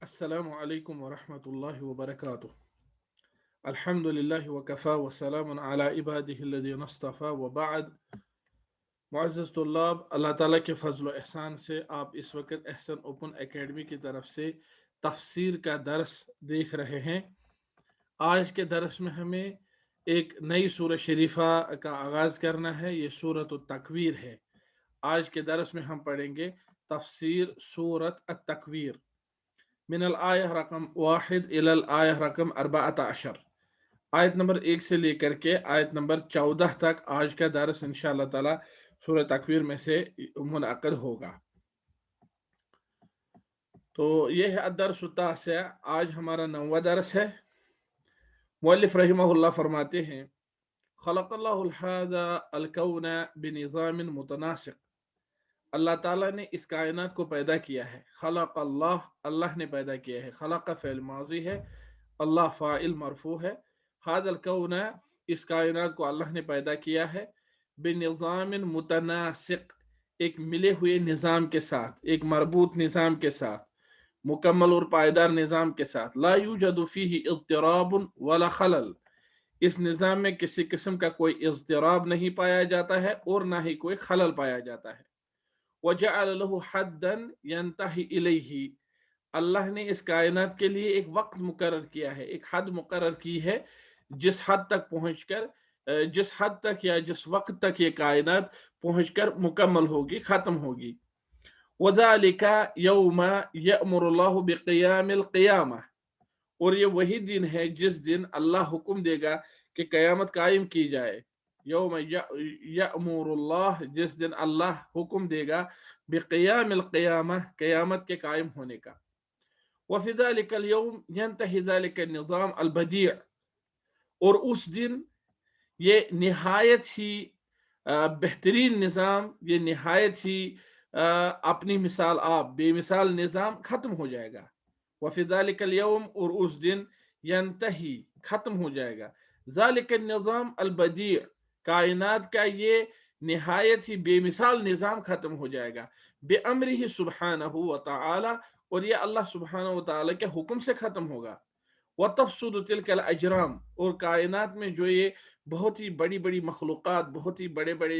السلام عليكم ورحمة الله وبركاته. الحمد لله وكفى وسلام على عباده الذين اصطفى وبعد. معزز طلاب، اللہ تعالیٰ کے فضل و احسان سے آپ اس وقت احسن اوپن اکیڈمی کی طرف سے تفسیر کا درس دیکھ رہے ہیں۔ آج کے درس میں ہمیں ایک نئی سورہ شریفہ کا آغاز کرنا ہے، یہ سورۃ التکویر ہے۔ آج کے درس میں ہم پڑھیں گے تفسیر سورۃ التکویر من الآیہ رقم 1 الی الآیہ رقم 14، آیت نمبر 1 سے لے کر کے آیت نمبر 14 تک آج کا درس انشاءاللہ تعالی سورہ تکویر میں سے منعقد ہوگا۔ تو یہ ہے الدرس التاسع، آج ہمارا 9واں درس ہے۔ مؤلف رحمہ اللہ فرماتے ہیں خلق اللہ هذا الکون بنظام متناسق، اللہ تعالیٰ نے اس کائنات کو پیدا کیا ہے۔ خلق اللہ، اللہ نے پیدا کیا ہے۔ خلق فعل ماضی ہے، اللہ فاعل مرفوع ہے۔ ھذا الکون، اس کائنات کو اللہ نے پیدا کیا ہے بنظام متناسق، ایک ملے ہوئے نظام کے ساتھ، ایک مربوط نظام کے ساتھ، مکمل اور پائیدار نظام کے ساتھ۔ لا یوجد فیہ اضطراب ولا خلل، اس نظام میں کسی قسم کا کوئی اضطراب نہیں پایا جاتا ہے اور نہ ہی کوئی خلل پایا جاتا ہے۔ وَجَعَلَ لَهُ حَدًّا يَنْتَهِي إِلَيْهِ، اللہ نے اس کائنات کے لیے ایک وقت مقرر کیا ہے، ایک حد مقرر کی ہے جس حد تک پہنچ کر جس حد تک یا جس وقت تک یہ کائنات پہنچ کر مکمل ہوگی، ختم ہوگی۔ وَذَلِكَ يَوْمَ يَأْمُرُ اللَّهُ بِقِيَامِ الْقِيَامَةِ، اور یہ وہی دن ہے جس دن اللہ حکم دے گا کہ قیامت قائم کی جائے۔ یوم یأمر اللہ، جس دن اللہ حکم دے گا بقیام القیامہ، قیامت کے قائم ہونے کا۔ وفی ذلک اليوم ينتہی ذلک النظام البدیع، اور اس دن یہ نہایت ہی بہترین نظام، یہ نہایت ہی اپنی مثال آپ بے مثال نظام ختم ہو جائے گا۔ وفی ذلک اليوم، اور اس دن ینتہی ختم ہو جائے گا، ذالک النظام البدیع، کائنات کا یہ نہایت ہی بے مثال نظام ختم ہو جائے گا۔ بے امرہ سبحانہ وتعالی، اور یہ اللہ سبحانہ وتعالی کے حکم سے ختم ہوگا۔ وتفسد تلک الاجرام، اور کائنات میں جو یہ بہت ہی بڑی بڑی مخلوقات، بہت ہی بڑے بڑے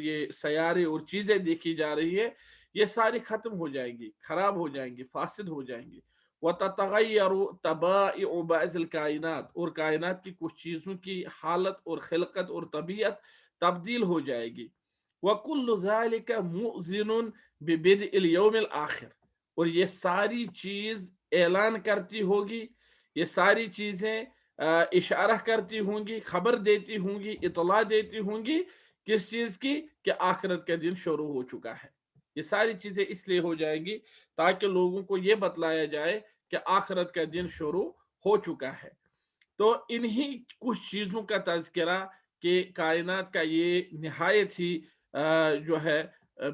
یہ سیارے اور چیزیں دیکھی جا رہی ہے، یہ ساری ختم ہو جائیں گی، خراب ہو جائیں گی، فاسد ہو جائیں گی۔ وتتغیر طبائع بعض الکائنات، اور کائنات کی کچھ چیزوں کی حالت اور خلقت اور طبیعت تبدیل ہو جائے گی۔ وَكُلُّ ذَلِكَ مُؤْذِنٌ بِبِدْءِ الْيَوْمِ الْآخِرِ، اور یہ ساری چیز اعلان کرتی ہوگی، یہ ساری چیزیں اشارہ کرتی ہوں گی، خبر دیتی ہوں گی، اطلاع دیتی ہوں گی کس چیز کی؟ کہ آخرت کا دن شروع ہو چکا ہے۔ یہ ساری چیزیں اس لیے ہو جائیں گی تاکہ لوگوں کو یہ بتلایا جائے کہ آخرت کا دن شروع ہو چکا ہے۔ تو انہی کچھ چیزوں کا تذکرہ کہ کائنات کا یہ نہایت ہی جو ہے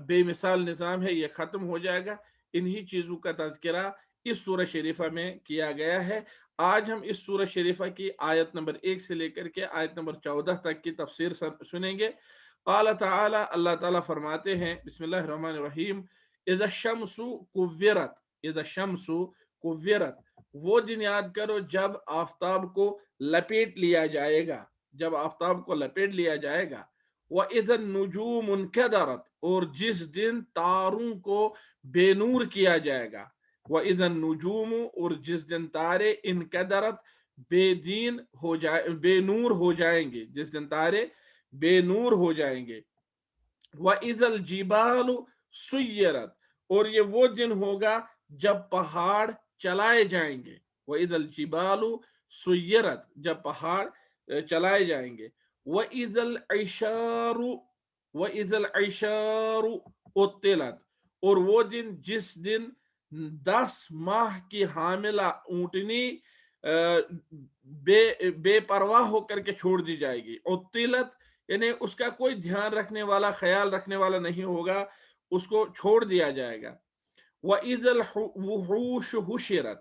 بے مثال نظام ہے، یہ ختم ہو جائے گا، انہی چیزوں کا تذکرہ اس سورہ شریفہ میں کیا گیا ہے۔ آج ہم اس سورہ شریفہ کی آیت نمبر 1 سے لے کر کے آیت نمبر 14 تک کی تفسیر سنیں گے۔ قال تعالی، اللہ تعالیٰ فرماتے ہیں، بسم اللہ الرحمن الرحیم، اذا الشمس کورت، اذا الشمس کورت، وہ دن یاد کرو جب آفتاب کو لپیٹ لیا جائے گا، جب آفتاب کو لپیٹ لیا جائے گا۔ وَإِذَا النُّجُومُ انْكَدَرَتْ، اور جس دن تاروں کو بے نور کیا جائے گا۔ وَإِذَا النُّجُومُ، اور جس دن تارے انْكَدَرَتْ بے نور ہو جائیں گے، جس دن تارے بے نور ہو جائیں گے۔ وَإِذَا الْجِبَالُ سُيِّرَتْ، اور یہ وہ دن ہوگا جب پہاڑ چلائے جائیں گے۔ وَإِذَا الْجِبَالُ سُيِّرَتْ، جب پہاڑ چلائے جائیں گے۔ وَإِذَا الْعِشَارُ، وَإِذَا الْعِشَارُ عُطِّلَتْ، اور وہ دن جس دن 10 ماہ کی حاملہ اونٹنی بے پرواہ ہو کر کے چھوڑ دی جائے گی۔ عُطِّلَتْ یعنی اس کا کوئی دھیان رکھنے والا، خیال رکھنے والا نہیں ہوگا، اس کو چھوڑ دیا جائے گا۔ وَإِذَا الْوُحُوشُ حُشِرَتْ،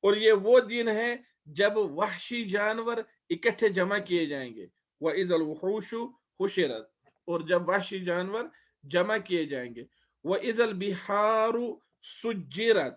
اور یہ وہ دن ہے جب وحشی جانور اکٹھے جمع کیے جائیں گے۔ وَإِذَا الْوُحُوشُ حُشِرَتْ، اور جب وحشی جانور جمع کیے جائیں گے۔ وَإِذَا الْبِحَارُ سُجِّرَتْ،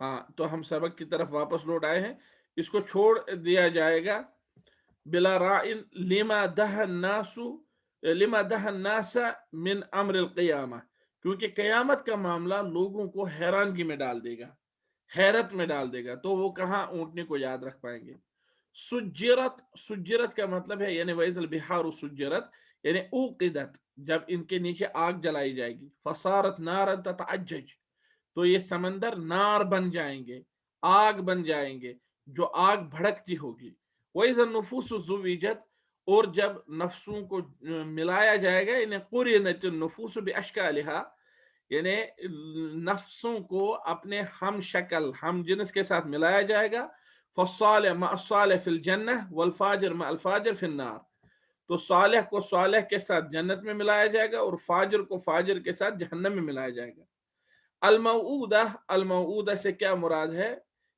ہاں تو ہم سبق کی طرف واپس لوٹ آئے ہیں. اس کو چھوڑ دیا جائے گا. بلا رائن لما دہ الناس من امر القیامہ، کیونکہ قیامت کا معاملہ لوگوں کو حیرانگی میں ڈال دے گا، حیرت میں ڈال دے گا، تو وہ کہاں اونٹنے کو یاد رکھ پائیں گے. سجرت کا مطلب ہے یعنی وَإِذَا الْبِحَارُ سُجِّرَتْ یعنی اوقدت، جب ان کے نیچے آگ جلائی جائے گی. فصارت نارا تتعجج، تو یہ سمندر نار بن جائیں گے، آگ بن جائیں گے جو آگ بھڑکتی ہوگی. وَإِذَا النُّفُوسُ زُوِّجَتْ، اور جب نفسوں کو ملایا جائے گا، یعنی قُرِنَتِ النُّفُوسُ بِأَشْكَالِهَا، یعنی نفسوں کو اپنے ہم شکل ہم جنس کے ساتھ ملایا جائے گا. فالصالح مع الصالح فی الجنہ والفاجر مع الفاجر فی النار، تو صالح کو صالح کے ساتھ جنت میں ملایا جائے گا اور فاجر کو فاجر کے ساتھ جہنم میں ملایا جائے گا. الموعودہ، الموعودہ سے کیا مراد ہے؟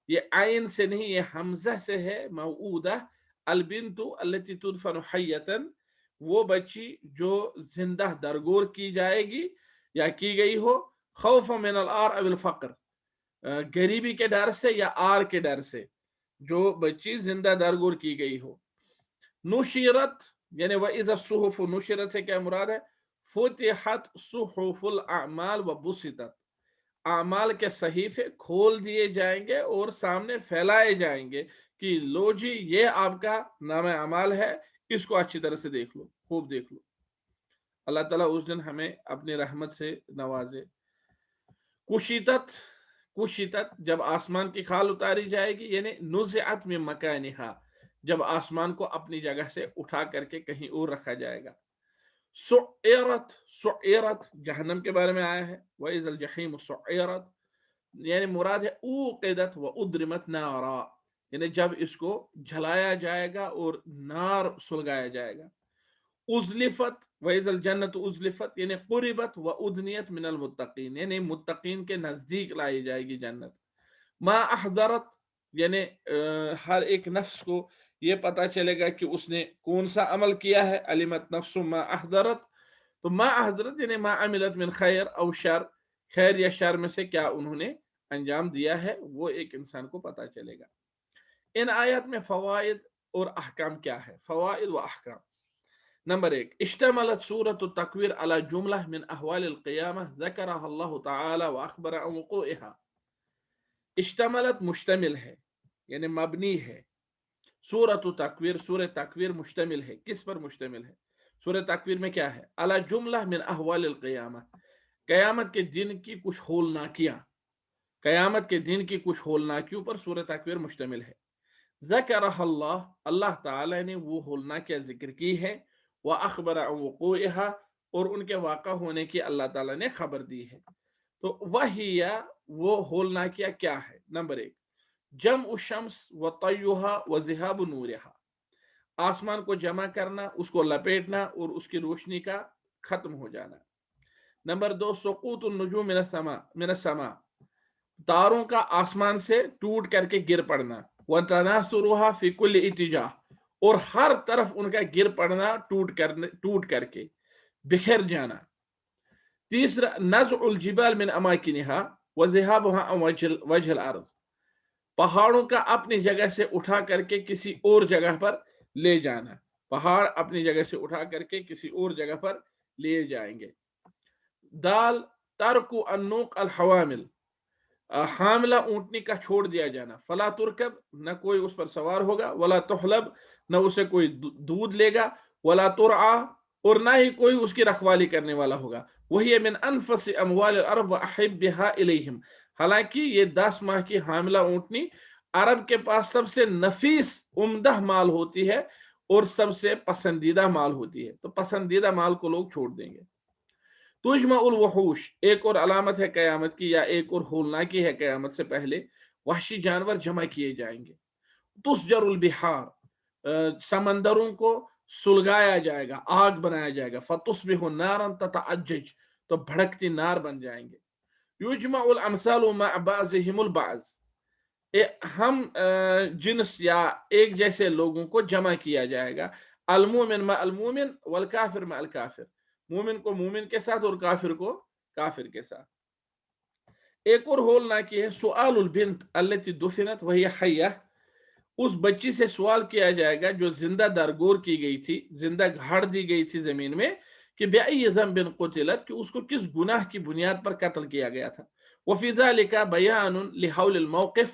یہ عین سے نہیں، یہ حمزہ سے ہے. موعودہ البنت التي تدفن حیۃ، وہ بچی جو زندہ درگور کی جائے گی یا کی گئی ہو. خوف من العار او الفقر، غریبی کے ڈر سے یا آر کے ڈر سے جو بچی زندہ درگور کی گئی ہو. نشرت یعنی وَإِذَا الصُّحُفُ نشرت سے کیا مراد ہے؟ فتحت صحف الاعمال وبسطت، اعمال کے صحیفے کھول دیے جائیں گے اور سامنے پھیلائے جائیں گے کہ لو جی یہ آپ کا نام اعمال ہے، اس کو اچھی طرح سے دیکھ لو، خوب دیکھ لو. اللہ تعالیٰ اس دن ہمیں اپنی رحمت سے نوازے. کشیتت جب آسمان کی کھال اتاری جائے گی، یعنی نزعت من مکانہا، جب آسمان کو اپنی جگہ سے اٹھا کر کے کہیں اور رکھا جائے گا. سعیرت جہنم کے بارے میں آیا ہے. وَإِذَا الْجَحِيمُ سُعِّرَتْ یعنی مراد ہے اوقدت وَأُدْرِمَتْ نَارًا، یعنی جب اس کو جلایا جائے گا اور نار سلگایا جائے گا. ازلفت وَإِذَا الْجَنَّةُ ازلفت یعنی قربت وَأُدْنِيَتْ مِنَ الْمُتَّقِينَ، یعنی متقین کے نزدیک لائی جائے گی جنت. ما احضرت یعنی ہر ایک نفس کو یہ پتا چلے گا کہ اس نے کون سا عمل کیا ہے. علمت نفس ما احضرت، تو ما احضرت یعنی ما عملت من خیر او شر، خیر یا شر میں سے کیا انہوں نے انجام دیا ہے، وہ ایک انسان کو پتا چلے گا. ان آیات میں فوائد اور احکام کیا ہے؟ فوائد و احکام. نمبر 1، اشتملت سورة التکویر على جملہ من احوال القیامہ ذکرها اللہ تعالی واخبر عن وقوعها. اشتملت مشتمل ہے یعنی مبنی ہے. سورة تکویر، سورہ تکویر مشتمل ہے، کس پر مشتمل ہے؟ سورہ تکویر میں کیا ہے؟ علی جملہ من احوال القیامہ، قیامت کے دن کی کچھ ہولناکیاں، قیامت کے دن کی کچھ ہولناکیوں پر سورہ تکویر مشتمل ہے. ذکرہ اللہ، اللہ تعالی نے وہ ہولناکیاں ذکر کی ہے. وَأَخْبَرَ عَنْ وُقُوعِهَا، اور ان کے واقع ہونے کی اللہ تعالی نے خبر دی ہے. تو وہی وہ ہولناکیاں کیا ہے؟ نمبر 1، جمع الشمس وطیها وذهاب نورها، آسمان کو جمع کرنا، اس کو لپیٹنا اور اس کی روشنی کا ختم ہو جانا. نمبر 2، سقوط النجوم من السماء، تاروں کا آسمان سے ٹوٹ کر کے گر پڑنا. وتناثرها في كل اتجاه، اور ہر طرف ان کا گر پڑنا، ٹوٹ کر کے بکھر جانا. تیسرا، نزع الجبال من اماکنها وذهابها عن وجه الارض، پہاڑوں کا اپنی جگہ سے اٹھا کر کے کسی اور جگہ پر لے جانا، پہاڑ اپنی جگہ سے اٹھا کر کے کسی اور جگہ پر لے جائیں گے. دال، ترک النوق الحوامل، حاملہ اونٹنی کا چھوڑ دیا جانا. فلا ترکب، نہ کوئی اس پر سوار ہوگا. ولا تحلب، نہ اسے کوئی دودھ لے گا. ولا ترعا، اور نہ ہی کوئی اس کی رکھوالی کرنے والا ہوگا. وہی من انفس اموال العرب واحبها الیہم، حالانکہ یہ 10 ماہ کی حاملہ اونٹنی عرب کے پاس سب سے نفیس عمدہ مال ہوتی ہے اور سب سے پسندیدہ مال ہوتی ہے، تو پسندیدہ مال کو لوگ چھوڑ دیں گے. تجمع الوحوش، ایک اور علامت ہے قیامت کی یا ایک اور ہولناکی ہے قیامت سے پہلے، وحشی جانور جمع کیے جائیں گے. تسجر البحار، سمندروں کو سلگایا جائے گا، آگ بنایا جائے گا. فتصبح نارا تتعجج، تو بھڑکتی نار بن جائیں گے. یجمع الامثال مع بعضهم البعض، ہم جنس یا ایک جیسے لوگوں کو جمع کیا جائے گا. المومن مع المومن والکافر مع الکافر، مومن کو مومن کے ساتھ اور کافر کو کافر کے ساتھ. ایک اور ہولناکی ہے سؤال البنت التي دفنت وهي حیہ، اس بچی سے سوال کیا جائے گا جو زندہ درگور کی گئی تھی، زندہ گھاڑ دی گئی تھی زمین میں، کہ بأي ذنب قتلت، کہ اس کو کس گناہ کی بنیاد پر قتل کیا گیا تھا۔ وفي ذلك بیان لحول الموقف،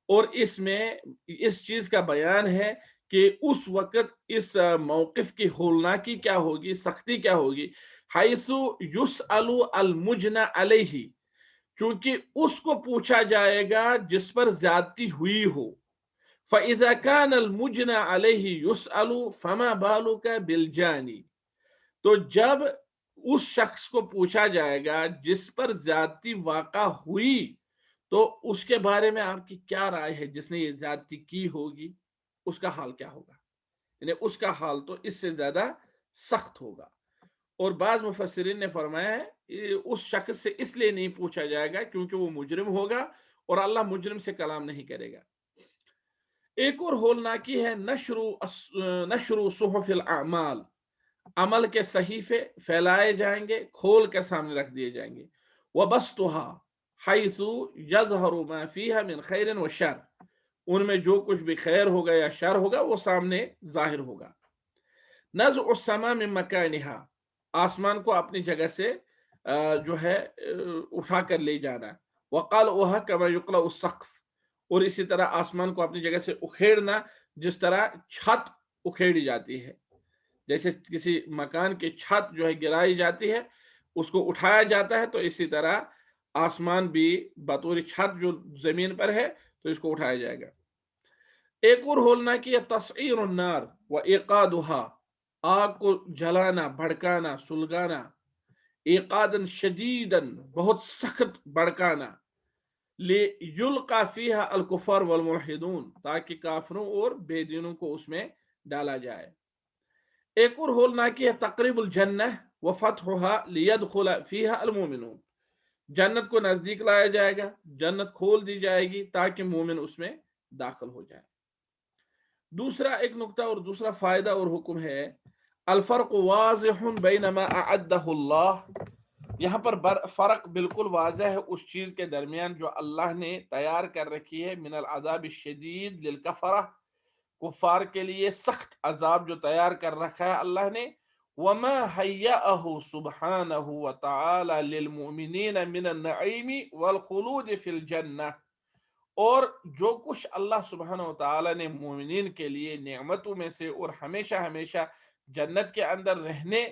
اور اس میں اس چیز کا بیان ہے کہ اس وقت اس موقف کی ہولناکی کیا ہوگی، سختی کیا ہوگی۔ حیث یسأل المجنى علیہ، چونکہ اس کو پوچھا جائے گا جس پر زیادتی ہوئی ہو۔ فَإِذَا كَانَ الْمُجْنَى عَلَيْهِ يُسْأَلُ فَمَا بَالُكَ بِالْجَانِ، تو جب اس شخص کو پوچھا جائے گا جس پر زیادتی واقع ہوئی، تو اس کے بارے میں آپ کی کیا رائے ہے؟ جس نے یہ زیادتی کی ہوگی اس کا حال کیا ہوگا؟ یعنی اس کا حال تو اس سے زیادہ سخت ہوگا۔ اور بعض مفسرین نے فرمایا ہے اس شخص سے اس لیے نہیں پوچھا جائے گا کیونکہ وہ مجرم ہوگا اور اللہ مجرم سے کلام نہیں کرے گا۔ ایک اور ہولناکی ہے نشر صحف الاعمال، عمل کے صحیفے پھیلائے جائیں گے، کھول کر سامنے رکھ دیے جائیں گے۔ وبسطها حیث یظہر ما فیہا من خیر و شر، ان میں جو کچھ بھی خیر ہوگا یا شر ہوگا وہ سامنے ظاہر ہوگا۔ نزع السماء من مکانها، آسمان کو اپنی جگہ سے جو ہے اٹھا کر لے جانا۔ وقلعها كما يقلع السقف، اور اسی طرح آسمان کو اپنی جگہ سے اکھیڑنا جس طرح چھت اکھیڑی جاتی ہے، جیسے کسی مکان کی چھت جو ہے گرائی جاتی ہے، اس کو اٹھایا جاتا ہے، تو اسی طرح آسمان بھی بطور چھت جو زمین پر ہے تو اس کو اٹھایا جائے گا۔ ایک اور ہولناکی ہے تسعیر النار و ایقادها، آگ کو جلانا، بھڑکانا، سلگانا، ایقادن شدیدن، بہت سخت بھڑکانا، لیلقا فیہا الکفار والملحدون، تاکہ کافروں اور بے دینوں کو اس میں ڈالا جائے۔ ایک اور ہولناکی ہے تقریب الجنہ وفتحها لیدخل فیہا المومنون، جنت کو نزدیک لایا جائے گا، جنت کھول دی جائے گی تاکہ مومن اس میں داخل ہو جائے۔ دوسرا ایک نقطہ اور دوسرا فائدہ اور حکم ہے الفرق واضح بین ما اعدہ اللہ، یہاں پر فرق بالکل واضح ہے اس چیز کے درمیان جو اللہ نے تیار کر رکھی ہے، من العذاب الشدید للکفرہ، کفار کے لیے سخت عذاب جو تیار کر رکھا ہے اللہ نے، وما حیأہ سبحانہ وتعالی للمؤمنین من النعیم والخلود فی الجنہ، اور جو کچھ اللہ سبحانہ وتعالی نے مومنین کے لیے نعمتوں میں سے اور ہمیشہ ہمیشہ جنت کے اندر رہنے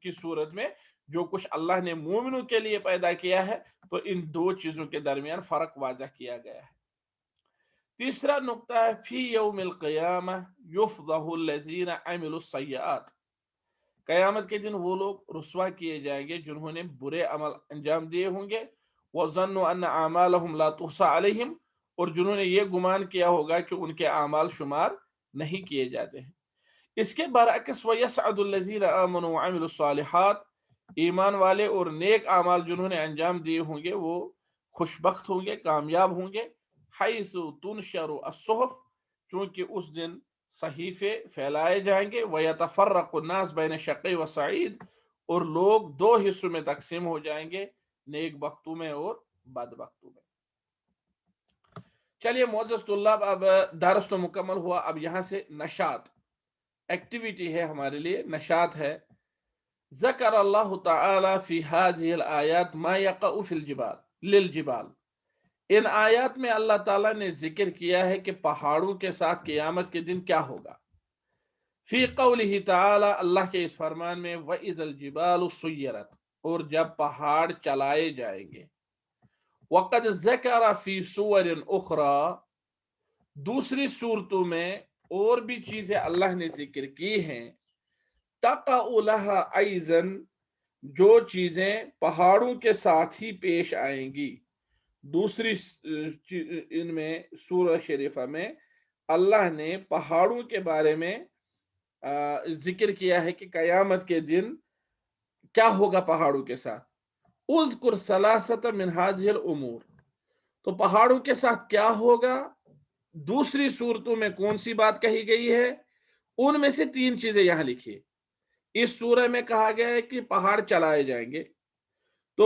کی صورت میں جو کچھ اللہ نے مومنوں کے لیے پیدا کیا ہے، تو ان دو چیزوں کے درمیان فرق واضح کیا گیا ہے۔ تیسرا نقطہ ہے فی یوم القیامہ یفضح الذین عملوا السیئات، قیامت کے دن وہ لوگ رسوا کیے جائیں گے جنہوں نے برے عمل انجام دیے ہوں گے، وظنوا ان اعمالهم لا تحصى علیہم، اور جنہوں نے یہ گمان کیا ہوگا کہ ان کے اعمال شمار نہیں کیے جاتے ہیں۔ اس کے برعکس وَيَسْعَدُ الَّذِينَ آمَنُوا وَعَمِلُوا الصَّالِحَاتِ، ایمان والے اور نیک اعمال جنہوں نے انجام دیے ہوں گے وہ خوش بخت ہوں گے، کامیاب ہوں گے۔ حیث تنشر الصحف، چونکہ اس دن صحیفے پھیلائے جائیں گے، وَيَتَفَرَّقُ النَّاسُ بَيْنَ شَقِيٍّ وَسَعِيدٍ، اور لوگ دو حصوں میں تقسیم ہو جائیں گے، نیک بختوں میں اور بد بختوں میں۔ چلیے معزز طلاب، اب درس تو مکمل ہوا، اب یہاں سے نشاط ایکٹیویٹی ہے ہمارے لیے، نشاط ہے۔ ذکر اللہ تعالی فی هذه الآیات ما یقع فی الجبال للجبال، ان آیات میں اللہ تعالیٰ نے ذکر کیا ہے کہ پہاڑوں کے ساتھ قیامت کے دن کیا ہوگا۔ فی قولہ تعالی، اللہ کے اس فرمان میں وَإِذَا الْجِبَالُ سُيِّرَتْ، اور جب پہاڑ چلائے جائیں گے۔ وَقَدْ ذَكَرَ فِي سُوَرٍ أُخْرَى، دوسری صورتوں میں اور بھی چیزیں اللہ نے ذکر کی ہیں، تقع لها ایضاً، جو چیزیں پہاڑوں کے ساتھ ہی پیش آئیں گی۔ دوسری ان میں سورہ شریفہ میں اللہ نے پہاڑوں کے بارے میں ذکر کیا ہے کہ قیامت کے دن کیا ہوگا پہاڑوں کے ساتھ۔ اذکر ثلاثۃ من هذه الامور، تو پہاڑوں کے ساتھ کیا ہوگا، دوسری صورتوں میں کون سی بات کہی گئی ہے، ان میں سے تین چیزیں یہاں لکھیے۔ اس سورہ میں کہا گیا ہے کہ پہاڑ چلائے جائیں گے، تو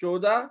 14,